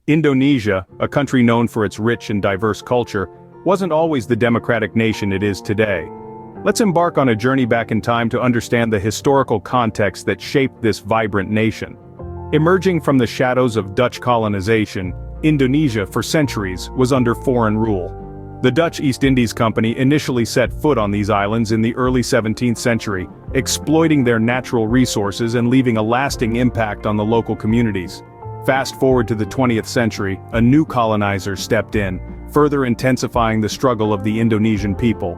Indonesia, a country known for its rich and diverse culture, wasn't always the democratic nation it is today. Let's embark on a journey back in time to understand the historical context that shaped this vibrant nation. Emerging from the shadows of Dutch colonization, Indonesia for centuries was under foreign rule. The Dutch East Indies Company initially set foot on these islands in the early 17th century, exploiting their natural resources and leaving a lasting impact on the local communities. Fast forward to the 20th century, a new colonizer stepped in, further intensifying the struggle of the Indonesian people.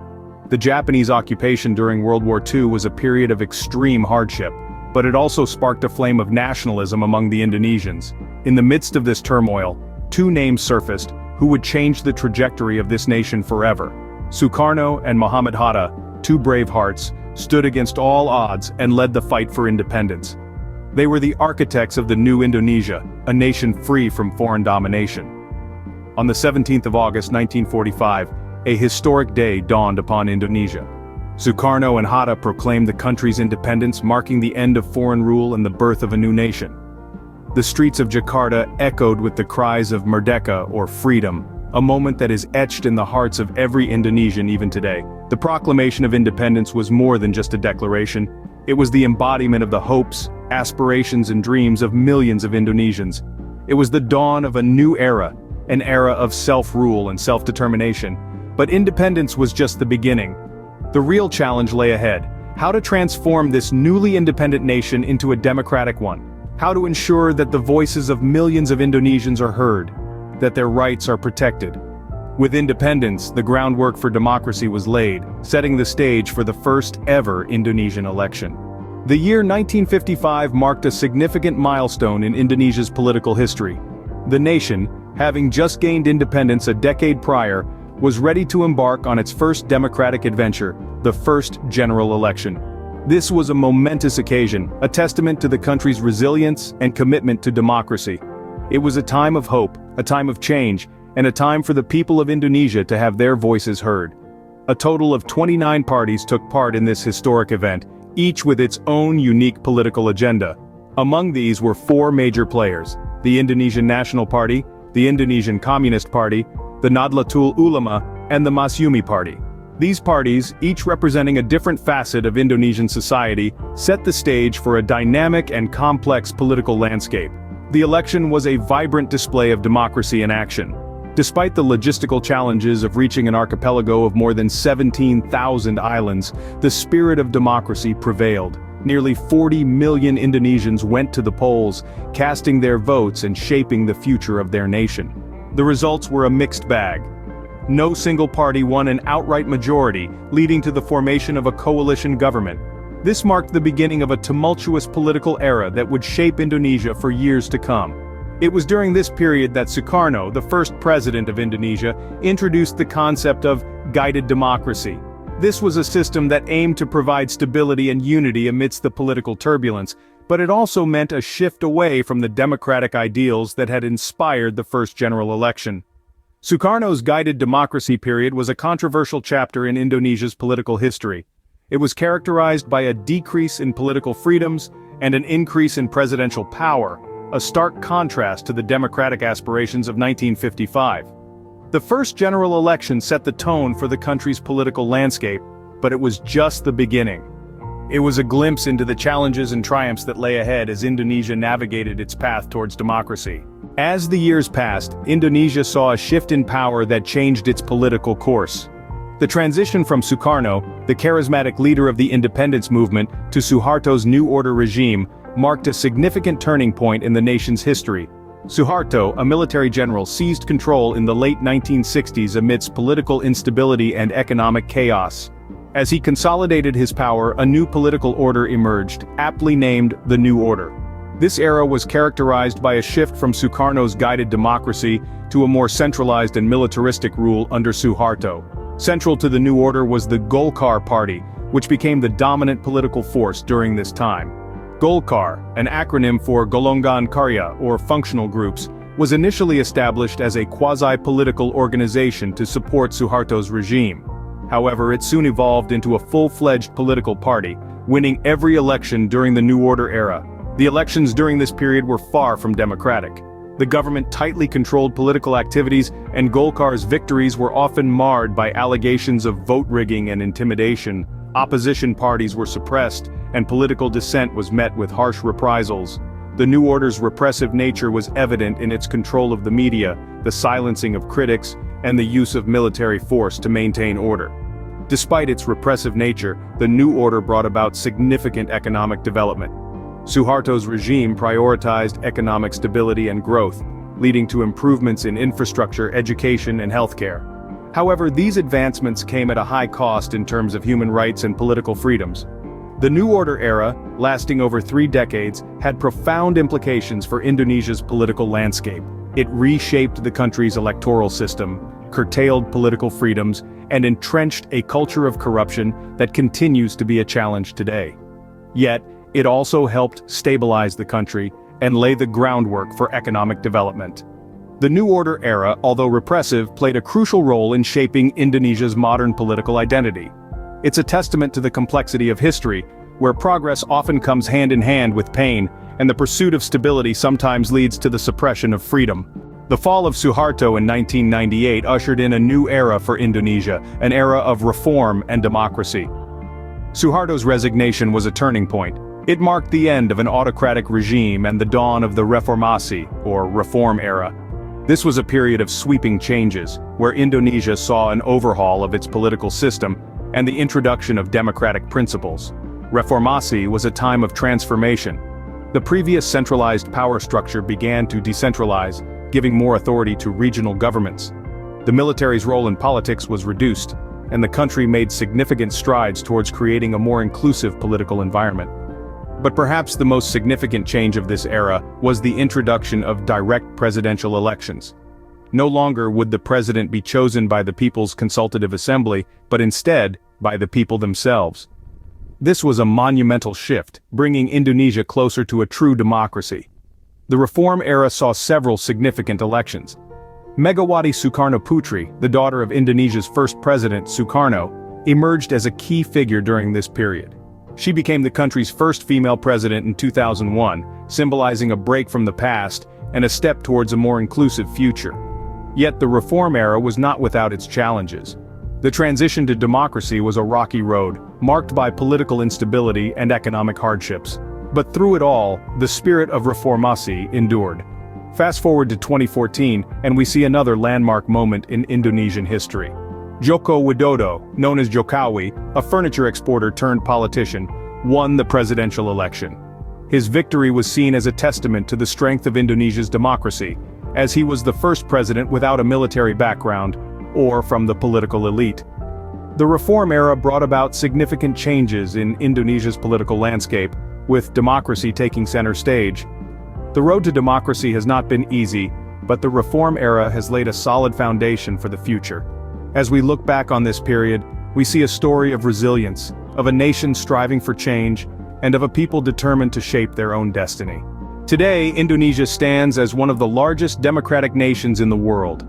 The Japanese occupation during World War II was a period of extreme hardship, but it also sparked a flame of nationalism among the Indonesians. In the midst of this turmoil, two names surfaced who would change the trajectory of this nation forever. Sukarno and Muhammad Hatta, two brave hearts, stood against all odds and led the fight for independence. They were the architects of the new Indonesia, a nation free from foreign domination. On the 17th of August 1945, a historic day dawned upon Indonesia. Sukarno and Hatta proclaimed the country's independence, marking the end of foreign rule and the birth of a new nation. The streets of Jakarta echoed with the cries of Merdeka, or freedom, a moment that is etched in the hearts of every Indonesian even today. The proclamation of independence was more than just a declaration. It was the embodiment of the hopes, aspirations and dreams of millions of Indonesians. It was the dawn of a new era, an era of self-rule and self-determination. But independence was just the beginning. The real challenge lay ahead: how to transform this newly independent nation into a democratic one. How to ensure that the voices of millions of Indonesians are heard, that their rights are protected. With independence, the groundwork for democracy was laid, setting the stage for the first ever Indonesian election. The year 1955 marked a significant milestone in Indonesia's political history. The nation, having just gained independence a decade prior, was ready to embark on its first democratic adventure, the first general election. This was a momentous occasion, a testament to the country's resilience and commitment to democracy. It was a time of hope, a time of change, and a time for the people of Indonesia to have their voices heard. A total of 29 parties took part in this historic event, each with its own unique political agenda. Among these were four major players: the Indonesian National Party, the Indonesian Communist Party, the Nahdlatul Ulama, and the Masyumi Party. These parties, each representing a different facet of Indonesian society, set the stage for a dynamic and complex political landscape. The election was a vibrant display of democracy in action. Despite the logistical challenges of reaching an archipelago of more than 17,000 islands, the spirit of democracy prevailed. Nearly 40 million Indonesians went to the polls, casting their votes and shaping the future of their nation. The results were a mixed bag. No single party won an outright majority, leading to the formation of a coalition government. This marked the beginning of a tumultuous political era that would shape Indonesia for years to come. It was during this period that Sukarno, the first president of Indonesia, introduced the concept of guided democracy. This was a system that aimed to provide stability and unity amidst the political turbulence, but it also meant a shift away from the democratic ideals that had inspired the first general election. Sukarno's guided democracy period was a controversial chapter in Indonesia's political history. It was characterized by a decrease in political freedoms and an increase in presidential power, a stark contrast to the democratic aspirations of 1955. The first general election set the tone for the country's political landscape, but it was just the beginning. It was a glimpse into the challenges and triumphs that lay ahead as Indonesia navigated its path towards democracy. As the years passed, Indonesia saw a shift in power that changed its political course. The transition from Sukarno, the charismatic leader of the independence movement, to Suharto's New Order regime, marked a significant turning point in the nation's history. Suharto, a military general, seized control in the late 1960s amidst political instability and economic chaos. As he consolidated his power, a new political order emerged, aptly named the New Order. This era was characterized by a shift from Sukarno's guided democracy to a more centralized and militaristic rule under Suharto. Central to the New Order was the Golkar Party, which became the dominant political force during this time. Golkar, an acronym for Golongan Karya, or functional groups, was initially established as a quasi-political organization to support Suharto's regime. However, it soon evolved into a full-fledged political party, winning every election during the New Order era. The elections during this period were far from democratic. The government tightly controlled political activities, and Golkar's victories were often marred by allegations of vote rigging and intimidation. Opposition parties were suppressed, and political dissent was met with harsh reprisals. The new order's repressive nature was evident in its control of the media, the silencing of critics, and the use of military force to maintain order. Despite its repressive nature, the new order brought about significant economic development. Suharto's regime prioritized economic stability and growth, leading to improvements in infrastructure, education, and healthcare. However, these advancements came at a high cost in terms of human rights and political freedoms. The New Order era, lasting over 3 decades, had profound implications for Indonesia's political landscape. It reshaped the country's electoral system, curtailed political freedoms, and entrenched a culture of corruption that continues to be a challenge today. Yet, it also helped stabilize the country and lay the groundwork for economic development. The New Order era, although repressive, played a crucial role in shaping Indonesia's modern political identity. It's a testament to the complexity of history, where progress often comes hand in hand with pain, and the pursuit of stability sometimes leads to the suppression of freedom. The fall of Suharto in 1998 ushered in a new era for Indonesia, an era of reform and democracy. Suharto's resignation was a turning point. It marked the end of an autocratic regime and the dawn of the Reformasi, or Reform era. This was a period of sweeping changes, where Indonesia saw an overhaul of its political system and the introduction of democratic principles. Reformasi was a time of transformation. The previous centralized power structure began to decentralize, giving more authority to regional governments. The military's role in politics was reduced, and the country made significant strides towards creating a more inclusive political environment. But perhaps the most significant change of this era was the introduction of direct presidential elections. No longer would the president be chosen by the People's Consultative Assembly, but instead, by the people themselves. This was a monumental shift, bringing Indonesia closer to a true democracy. The reform era saw several significant elections. Megawati Sukarno Putri, the daughter of Indonesia's first president, Sukarno, emerged as a key figure during this period. She became the country's first female president in 2001, symbolizing a break from the past and a step towards a more inclusive future. Yet the reform era was not without its challenges. The transition to democracy was a rocky road, marked by political instability and economic hardships. But through it all, the spirit of Reformasi endured. Fast forward to 2014, and we see another landmark moment in Indonesian history. Joko Widodo, known as Jokowi, a furniture exporter turned politician, won the presidential election. His victory was seen as a testament to the strength of Indonesia's democracy, as he was the first president without a military background, or from the political elite. The reform era brought about significant changes in Indonesia's political landscape, with democracy taking center stage. The road to democracy has not been easy, but the reform era has laid a solid foundation for the future. As we look back on this period, we see a story of resilience, of a nation striving for change, and of a people determined to shape their own destiny. Today, Indonesia stands as one of the largest democratic nations in the world.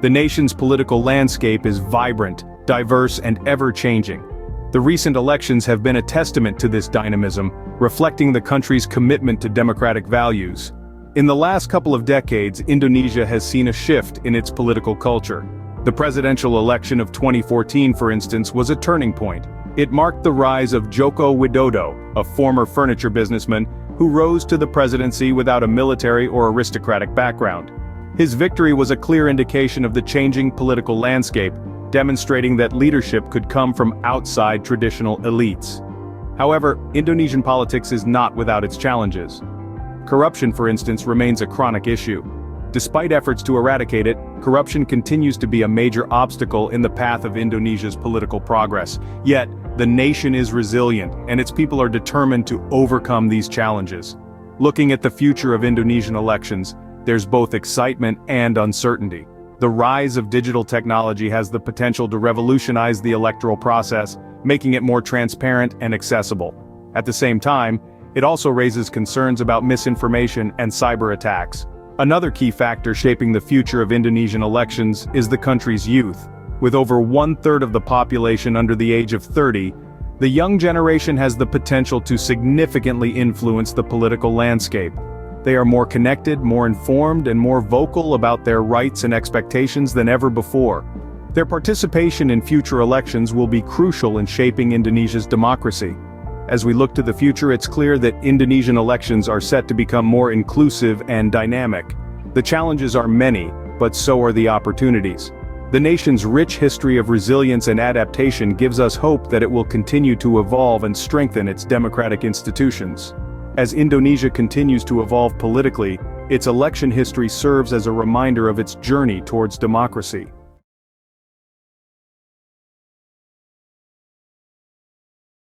The nation's political landscape is vibrant, diverse, and ever-changing. The recent elections have been a testament to this dynamism, reflecting the country's commitment to democratic values. In the last couple of decades, Indonesia has seen a shift in its political culture. The presidential election of 2014, for instance, was a turning point. It marked the rise of Joko Widodo, a former furniture businessman, who rose to the presidency without a military or aristocratic background. His victory was a clear indication of the changing political landscape, demonstrating that leadership could come from outside traditional elites. However, Indonesian politics is not without its challenges. Corruption, for instance, remains a chronic issue. Despite efforts to eradicate it, corruption continues to be a major obstacle in the path of Indonesia's political progress. Yet, the nation is resilient, and its people are determined to overcome these challenges. Looking at the future of Indonesian elections, there's both excitement and uncertainty. The rise of digital technology has the potential to revolutionize the electoral process, making it more transparent and accessible. At the same time, it also raises concerns about misinformation and cyber attacks. Another key factor shaping the future of Indonesian elections is the country's youth. With over 1/3 of the population under the age of 30, the young generation has the potential to significantly influence the political landscape. They are more connected, more informed, and more vocal about their rights and expectations than ever before. Their participation in future elections will be crucial in shaping Indonesia's democracy. As we look to the future, it's clear that Indonesian elections are set to become more inclusive and dynamic. The challenges are many, but so are the opportunities. The nation's rich history of resilience and adaptation gives us hope that it will continue to evolve and strengthen its democratic institutions. As Indonesia continues to evolve politically, its election history serves as a reminder of its journey towards democracy.